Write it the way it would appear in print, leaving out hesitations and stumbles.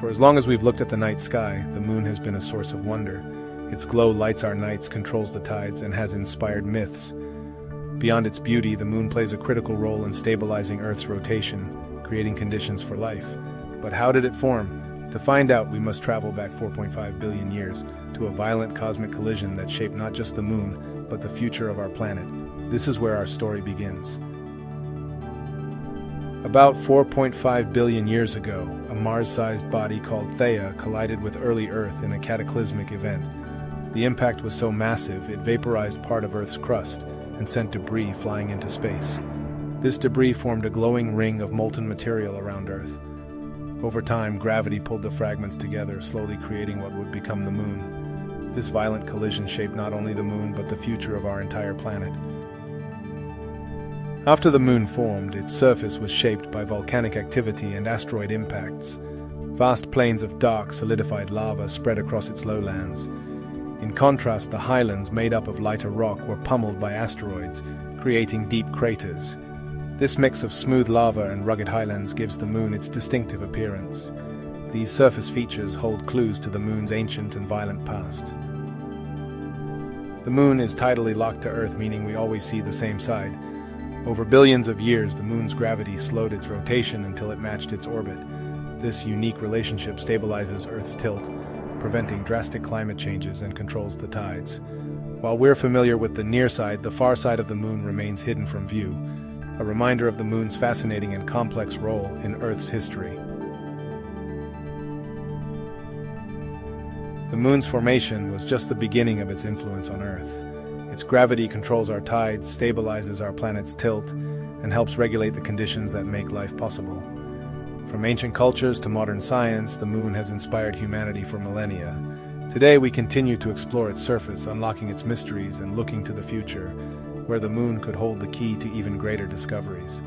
For as long as we've looked at the night sky, the moon has been a source of wonder. Its glow lights our nights, controls the tides, and has inspired myths. Beyond its beauty, the moon plays a critical role in stabilizing Earth's rotation, creating conditions for life. But how did it form? To find out, we must travel back 4.5 billion years to a violent cosmic collision that shaped not just the moon, but the future of our planet. This is where our story begins. About 4.5 billion years ago, a Mars-sized body called Theia collided with early Earth in a cataclysmic event. The impact was so massive, it vaporized part of Earth's crust and sent debris flying into space. This debris formed a glowing ring of molten material around Earth. Over time, gravity pulled the fragments together, slowly creating what would become the moon. This violent collision shaped not only the moon, but the future of our entire planet. After the moon formed, its surface was shaped by volcanic activity and asteroid impacts. Vast plains of dark, solidified lava spread across its lowlands. In contrast, the highlands, made up of lighter rock, were pummeled by asteroids, creating deep craters. This mix of smooth lava and rugged highlands gives the moon its distinctive appearance. These surface features hold clues to the moon's ancient and violent past. The moon is tidally locked to Earth, meaning we always see the same side. Over billions of years, the moon's gravity slowed its rotation until it matched its orbit. This unique relationship stabilizes Earth's tilt, preventing drastic climate changes, and controls the tides. While we're familiar with the near side, the far side of the moon remains hidden from view, a reminder of the moon's fascinating and complex role in Earth's history. The moon's formation was just the beginning of its influence on Earth. Its gravity controls our tides, stabilizes our planet's tilt, and helps regulate the conditions that make life possible. From ancient cultures to modern science, the moon has inspired humanity for millennia. Today, we continue to explore its surface, unlocking its mysteries and looking to the future, where the moon could hold the key to even greater discoveries.